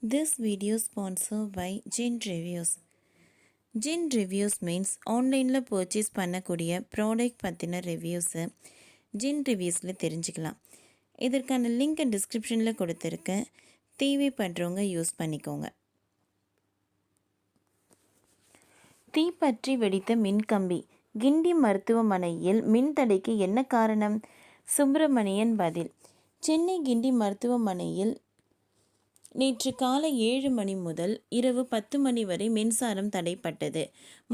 This video sponsored by Gin Reviews. Gin Reviews means ஆன்லைனில் purchase பண்ணக்கூடிய product பற்றின ரிவ்யூஸை ஜின் ரிவ்யூஸில் தெரிஞ்சுக்கலாம். இதற்கான லிங்க் டிஸ்கிரிப்ஷனில் கொடுத்துருக்கேன். தேவைப்படுறவங்க யூஸ் பண்ணிக்கோங்க. தீப்பற்றி வெடித்த மின்கம்பி. கிண்டி மருத்துவமனையில் மின்தடைக்கு என்ன காரணம்? சுப்பிரமணியன் பதில். சென்னை கிண்டி மருத்துவமனையில் நேற்று காலை 7 மணி முதல் இரவு 10 மணி வரை மின்சாரம் தடைப்பட்டது.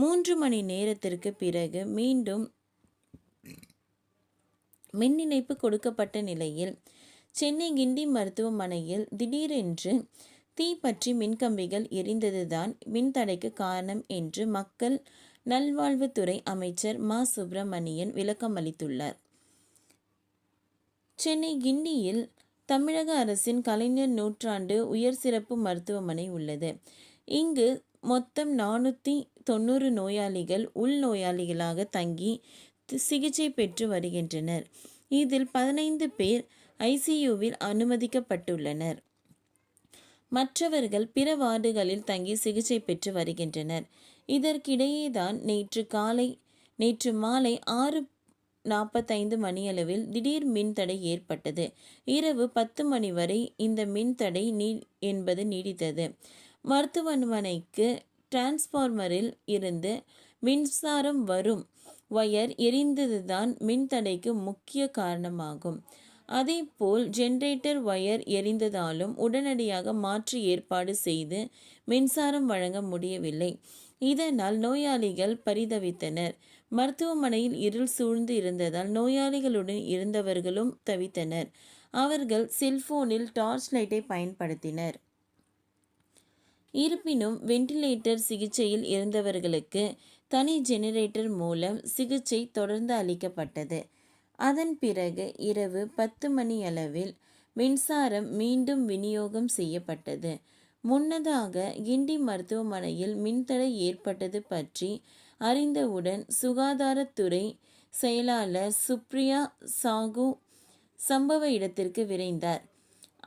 3 மணி நேரத்திற்கு பிறகு மீண்டும் மின் இணைப்பு கொடுக்கப்பட்ட நிலையில் சென்னை கிண்டி மருத்துவமனையில் திடீரென்று தீப்பற்றி மின்கம்பிகள் எரிந்ததுதான் மின்தடைக்கு காரணம் என்று மக்கள் நல்வாழ்வுத்துறை அமைச்சர் மா சுப்பிரமணியன் விளக்கம் அளித்துள்ளார். சென்னை கிண்டியில் தமிழக அரசின் கலைஞர் நூற்றாண்டு உயர் சிறப்பு மருத்துவமனை உள்ளது. இங்கு மொத்தம் 490 நோயாளிகள் உள்நோயாளிகளாக தங்கி சிகிச்சை பெற்று வருகின்றனர். இதில் 15 பேர் ஐசியூவில் அனுமதிக்கப்பட்டுள்ளனர். மற்றவர்கள் பிற வார்டுகளில் தங்கி சிகிச்சை பெற்று வருகின்றனர். இதற்கிடையேதான் நேற்று மாலை 6:45 மணியளவில் திடீர் மின்தடை ஏற்பட்டது. இரவு 10 மணி வரை இந்த மின்தடை நீடித்தது. மருத்துவமனைக்கு டிரான்ஸ்பார்மரில் இருந்து மின்சாரம் வரும் வயர் எரிந்ததுதான் மின்தடைக்கு முக்கிய காரணமாகும். அதேபோல் ஜெனரேட்டர் வயர் எரிந்ததாலும் உடனடியாக மாற்று ஏற்பாடு செய்து மின்சாரம் வழங்க முடியவில்லை. இதனால் நோயாளிகள் பரிதவித்தனர். மருத்துவமனையில் இருள் சூழ்ந்து இருந்ததால் நோயாளிகளுடன் இருந்தவர்களும் தவித்தனர். அவர்கள் செல்போனில் டார்ச் லைட்டை பயன்படுத்தினர். இருப்பினும் வெண்டிலேட்டர் சிகிச்சையில் இருந்தவர்களுக்கு தனி ஜெனரேட்டர் மூலம் சிகிச்சை தொடர்ந்து அளிக்கப்பட்டது. அதன் பிறகு இரவு 10 மணி அளவில் மின்சாரம் மீண்டும் விநியோகம் செய்யப்பட்டது. முன்னதாக கிண்டி மருத்துவமனையில் மின்தடை ஏற்பட்டது பற்றி அறிந்தவுடன் சுகாதாரத்துறை செயலாளர் சுப்ரியா சாகு சம்பவ இடத்திற்கு விரைந்தார்.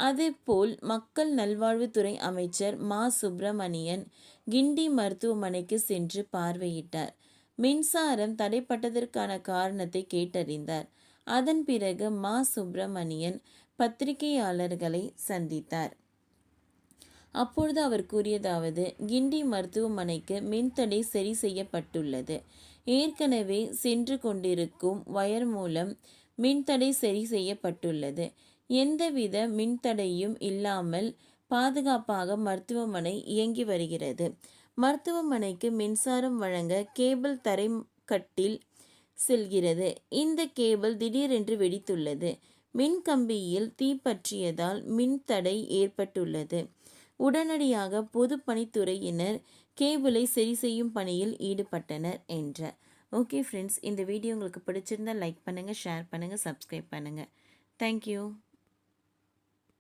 அதேபோல் மக்கள் நல்வாழ்வுத்துறை அமைச்சர் மா சுப்பிரமணியன் கிண்டி மருத்துவமனைக்கு சென்று பார்வையிட்டார். மின்சாரம் தடைப்பட்டதற்கான காரணத்தை கேட்டறிந்தார். அதன் பிறகு மா சுப்பிரமணியன் பத்திரிகையாளர்களை சந்தித்தார். அப்பொழுது அவர் கூறியதாவது: கிண்டி மருத்துவமனைக்கு மின்தடை சரி செய்யப்பட்டுள்ளது. ஏற்கனவே சென்று கொண்டிருக்கும் வயர் மூலம் மின்தடை சரி செய்யப்பட்டுள்ளது. எந்தவித மின்தடையும் இல்லாமல் பாதுகாப்பாக மருத்துவமனை இயங்கி வருகிறது. மருத்துவமனைக்கு மின்சாரம் வழங்க கேபிள் தரைக்கட்டில் செல்கிறது. இந்த கேபிள் திடீரென்று வெடித்துள்ளது. மின்கம்பியில் தீப்பற்றியதால் மின்தடை ஏற்பட்டுள்ளது. உடனடியாக பொதுப்பணித்துறையினர் கேபிளை சரி செய்யும் பணியில் ஈடுபட்டனர் என்றார். ஓகே ஃப்ரெண்ட்ஸ், இந்த வீடியோ உங்களுக்கு பிடிச்சிருந்தால் லைக் பண்ணுங்கள், ஷேர் பண்ணுங்கள், சப்ஸ்கிரைப் பண்ணுங்கள். தேங்க்யூ.